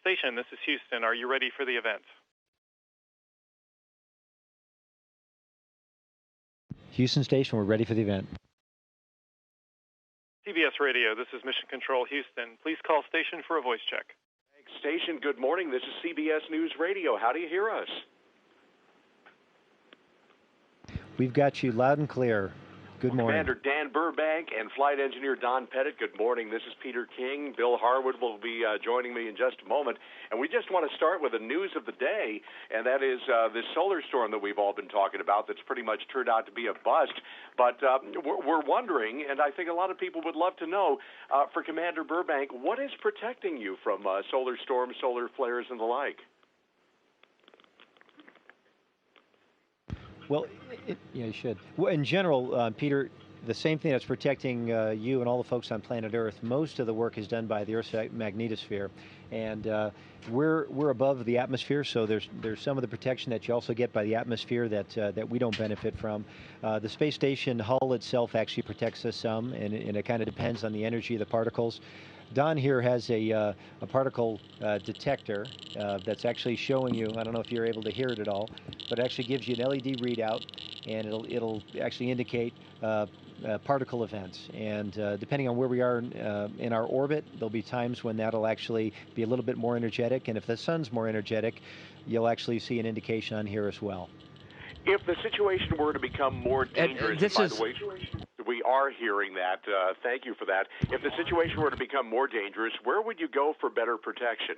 station. This is Houston. Are you ready for the event? Houston station, we're ready for the event. CBS Radio, this is Mission Control Houston. Please call station for a voice check. Station, good morning. This is CBS News Radio. How do you hear us? We've got you loud and clear. Good morning. Commander Dan Burbank and Flight Engineer Don Pettit, good morning. This is Peter King. Bill Harwood will be joining me in just a moment. And we just want to start with the news of the day, and that is this solar storm that we've all been talking about that's pretty much turned out to be a bust. But we're wondering, and I think a lot of people would love to know, for Commander Burbank, what is protecting you from solar storms, solar flares, and the like? Well, yeah, you should. Well, in general, Peter, the same thing that's protecting you and all the folks on planet Earth. Most of the work is done by the Earth's magnetosphere, and we're above the atmosphere. So there's some of the protection that you also get by the atmosphere that we don't benefit from. The space station hull itself actually protects us some, and it kind of depends on the energy of the particles. Don here has a particle detector that's actually showing you, I don't know if you're able to hear it at all, but it actually gives you an LED readout, and it'll actually indicate particle events. And depending on where we are in our orbit, there'll be times when that'll actually be a little bit more energetic, and if the sun's more energetic, you'll actually see an indication on here as well. If the situation were to become more dangerous, by the way, we are hearing that. Thank you for that. If the situation were to become more dangerous, where would you go for better protection?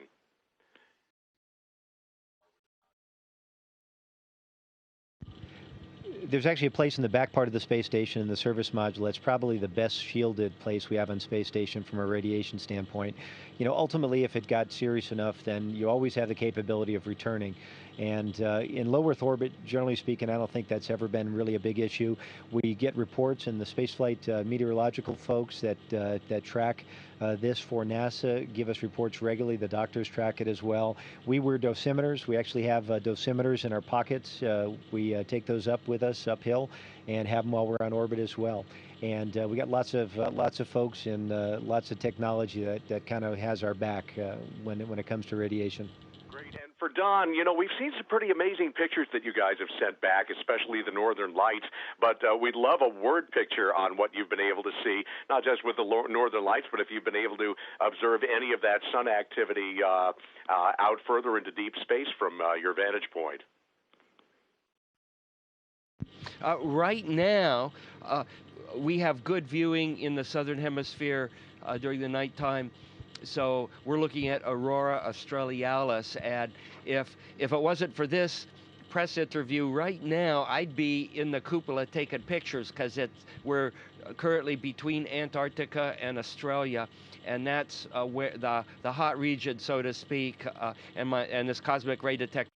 There's actually a place in the back part of the space station in the service module that's probably the best shielded place we have on space station from a radiation standpoint. You know, ultimately, if it got serious enough, then you always have the capability of returning. And in low Earth orbit, generally speaking, I don't think that's ever been really a big issue. We get reports, and the spaceflight meteorological folks that track this for NASA give us reports regularly. The doctors track it as well. We wear dosimeters. We actually have dosimeters in our pockets. We take those up with us uphill and have them while we're on orbit as well. And we got lots of folks and lots of technology that kind of has our back when it comes to radiation. Great. And for Don, you know, we've seen some pretty amazing pictures that you guys have sent back, especially the Northern Lights, but we'd love a word picture on what you've been able to see, not just with the Northern Lights, but if you've been able to observe any of that sun activity out further into deep space from your vantage point. Right now, we have good viewing in the southern hemisphere during the nighttime. So we're looking at Aurora Australis, and if it wasn't for this press interview right now, I'd be in the cupola taking pictures, because we're currently between Antarctica and Australia, and that's where the hot region, so to speak, and this cosmic ray detector.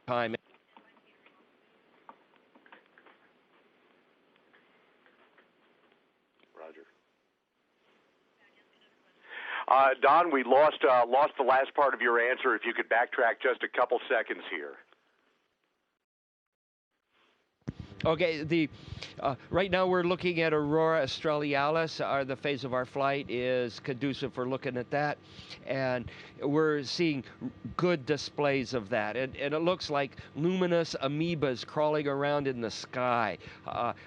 Time. Don, we lost the last part of your answer. If you could backtrack just a couple seconds here. Okay, right now we're looking at Aurora Australis. The phase of our flight is conducive for looking at that, and we're seeing good displays of that. And it looks like luminous amoebas crawling around in the sky.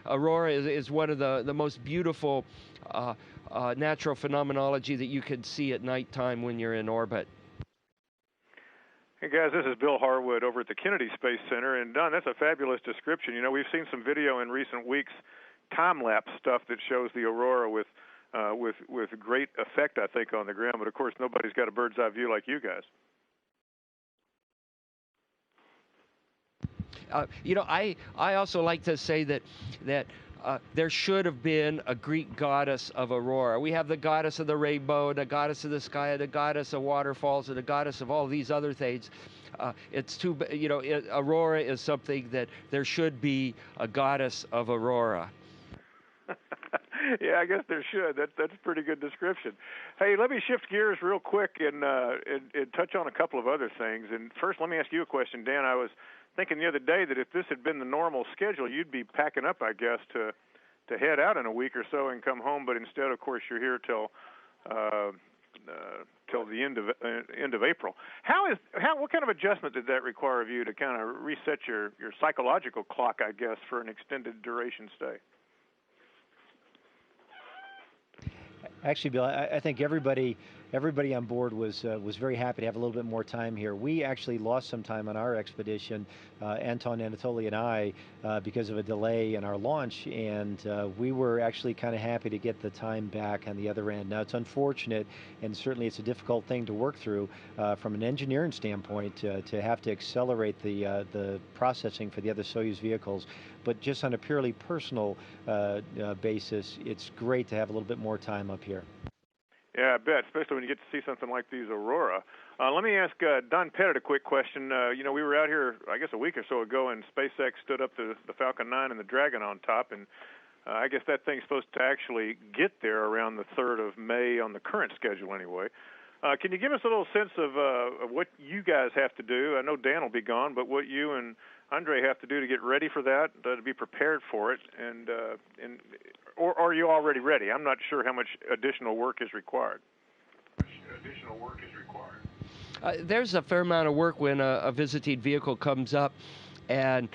Aurora is one of the most beautiful natural phenomenology that you can see at nighttime when you're in orbit. Hey guys, this is Bill Harwood over at the Kennedy Space Center, and Don, that's a fabulous description. You know, we've seen some video in recent weeks, time-lapse stuff that shows the aurora with great effect, I think, on the ground. But of course, nobody's got a bird's-eye view like you guys. You know, I also like to say that there should have been a Greek goddess of Aurora. We have the goddess of the rainbow, the goddess of the sky, the goddess of waterfalls, and the goddess of all these other things. It's too, you know, Aurora is something that there should be a goddess of Aurora. Yeah, I guess there should. That's a pretty good description. Hey, let me shift gears real quick and touch on a couple of other things. And first, let me ask you a question, Dan. I was thinking the other day that if this had been the normal schedule, you'd be packing up, I guess, to head out in a week or so and come home, but instead, of course, you're here till the end of April. What kind of adjustment did that require of you to kind of reset your psychological clock, I guess, for an extended duration stay? Actually, Bill, I think everybody on board was very happy to have a little bit more time here. We actually lost some time on our expedition, Anton, Anatoly, and I, because of a delay in our launch, and we were actually kind of happy to get the time back on the other end. Now, it's unfortunate, and certainly it's a difficult thing to work through from an engineering standpoint to have to accelerate the processing for the other Soyuz vehicles. But just on a purely personal basis, it's great to have a little bit more time up here. Yeah, I bet, especially when you get to see something like these Aurora. Let me ask Don Pettit a quick question. We were out here, I guess, a week or so ago, and SpaceX stood up the Falcon 9 and the Dragon on top, and I guess that thing's supposed to actually get there around the 3rd of May on the current schedule anyway. Can you give us a little sense of what you guys have to do? I know Dan will be gone, but what you and Andre have to do to get ready for that, to be prepared for it, or are you already ready? I'm not sure how much additional work is required. There's a fair amount of work when a visiting vehicle comes up, and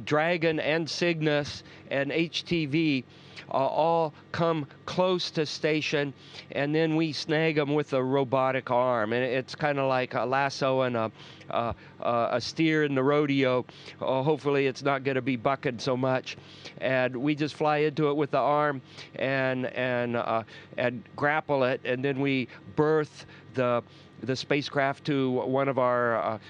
Dragon and Cygnus and HTV all come close to station, and then we snag them with a robotic arm, and it's kind of like a lasso and a steer in the rodeo. Hopefully it's not going to be bucking so much, and we just fly into it with the arm and grapple it, and then we berth the spacecraft to one of our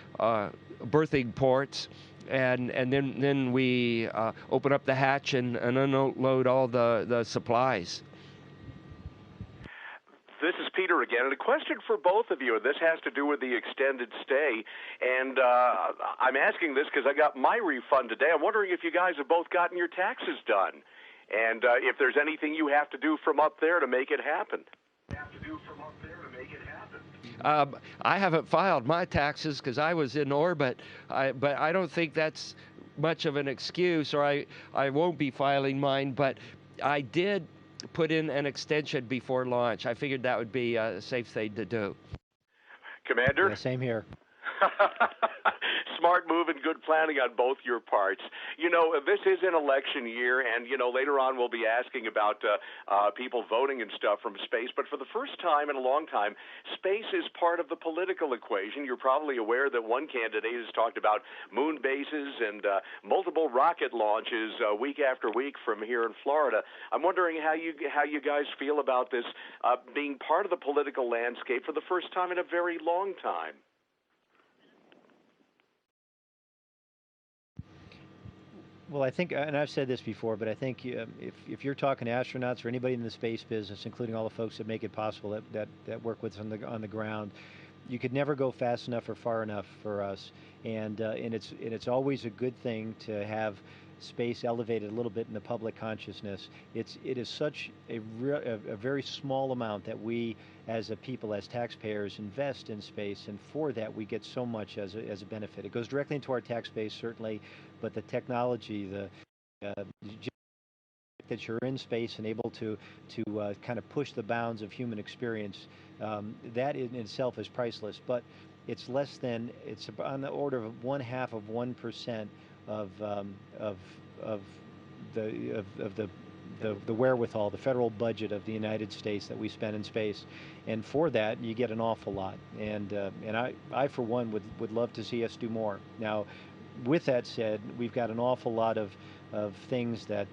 berthing ports. And then we open up the hatch and unload all the supplies. This is Peter again, and a question for both of you. This has to do with the extended stay, and I'm asking this because I got my refund today. I'm wondering if you guys have both gotten your taxes done, and if there's anything you have to do from up there to make it happen. I haven't filed my taxes because I was in orbit, but I don't think that's much of an excuse, or I won't be filing mine, but I did put in an extension before launch. I figured that would be a safe thing to do. Commander? Yeah, same here. Smart move and good planning on both your parts. This is an election year, and, later on we'll be asking about people voting and stuff from space. But for the first time in a long time, space is part of the political equation. You're probably aware that one candidate has talked about moon bases and multiple rocket launches week after week from here in Florida. I'm wondering how you guys feel about this being part of the political landscape for the first time in a very long time. Well, I think, and I've said this before, but I think if you're talking to astronauts or anybody in the space business, including all the folks that make it possible that work with us on the ground, you could never go fast enough or far enough for us. And it's always a good thing to have space elevated a little bit in the public consciousness. It is such a very small amount that we, as a people, as taxpayers, invest in space, and for that we get so much as a benefit. It goes directly into our tax base, certainly, but the technology, that you're in space and able to kind of push the bounds of human experience, that in itself is priceless. But it's on the order of 0.5% of the wherewithal, the federal budget of the United States that we spend in space, and for that you get an awful lot. And I for one would love to see us do more. Now, with that said, we've got an awful lot of things that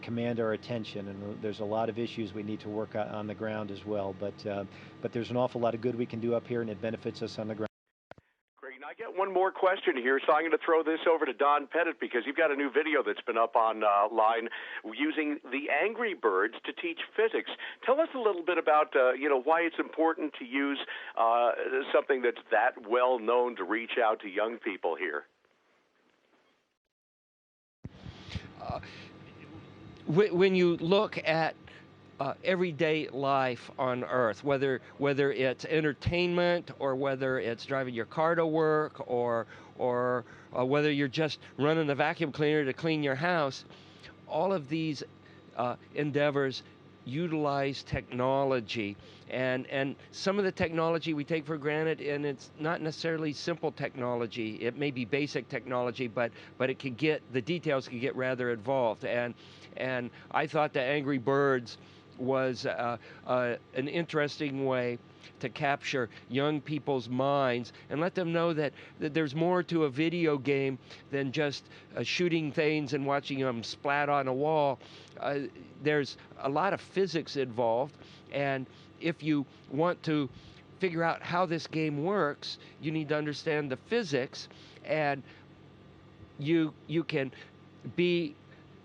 command our attention, and there's a lot of issues we need to work on the ground as well. But there's an awful lot of good we can do up here, and it benefits us on the ground. Great. And I get one more question here, so I'm going to throw this over to Don Pettit, because you've got a new video that's been up online using the Angry Birds to teach physics. Tell us a little bit about why it's important to use something that's that well known to reach out to young people here. When you look at everyday life on Earth, whether it's entertainment or whether it's driving your car to work or whether you're just running the vacuum cleaner to clean your house, all of these endeavors utilize technology, and some of the technology we take for granted, and it's not necessarily simple technology. It may be basic technology, but it can get, the details can get rather involved. And I thought the Angry Birds was an interesting way to capture young people's minds and let them know that there's more to a video game than just shooting things and watching them splat on a wall. There's a lot of physics involved, and if you want to figure out how this game works, you need to understand the physics, and you can be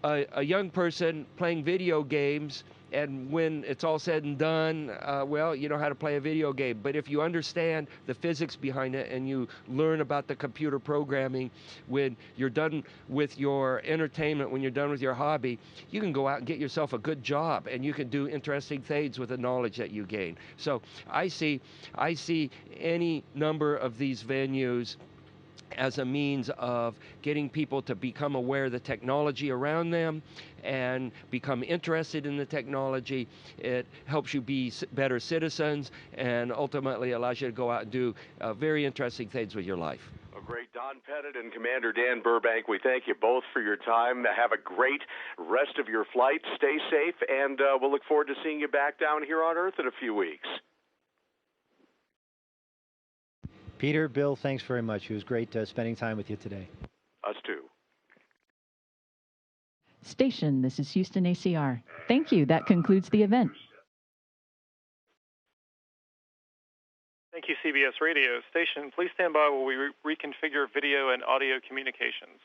a young person playing video games, and when it's all said and done, well, you know how to play a video game. But if you understand the physics behind it and you learn about the computer programming, when you're done with your entertainment, when you're done with your hobby, you can go out and get yourself a good job, and you can do interesting things with the knowledge that you gain. So I see any number of these venues as a means of getting people to become aware of the technology around them and become interested in the technology. It helps you be better citizens and ultimately allows you to go out and do very interesting things with your life. Well, great. Don Pettit and Commander Dan Burbank, we thank you both for your time. Have a great rest of your flight. Stay safe, and we'll look forward to seeing you back down here on Earth in a few weeks. Peter, Bill, thanks very much. It was great spending time with you today. Us too. Station, this is Houston ACR. Thank you. That concludes the event. Thank you, CBS Radio. Station, please stand by while we reconfigure video and audio communications.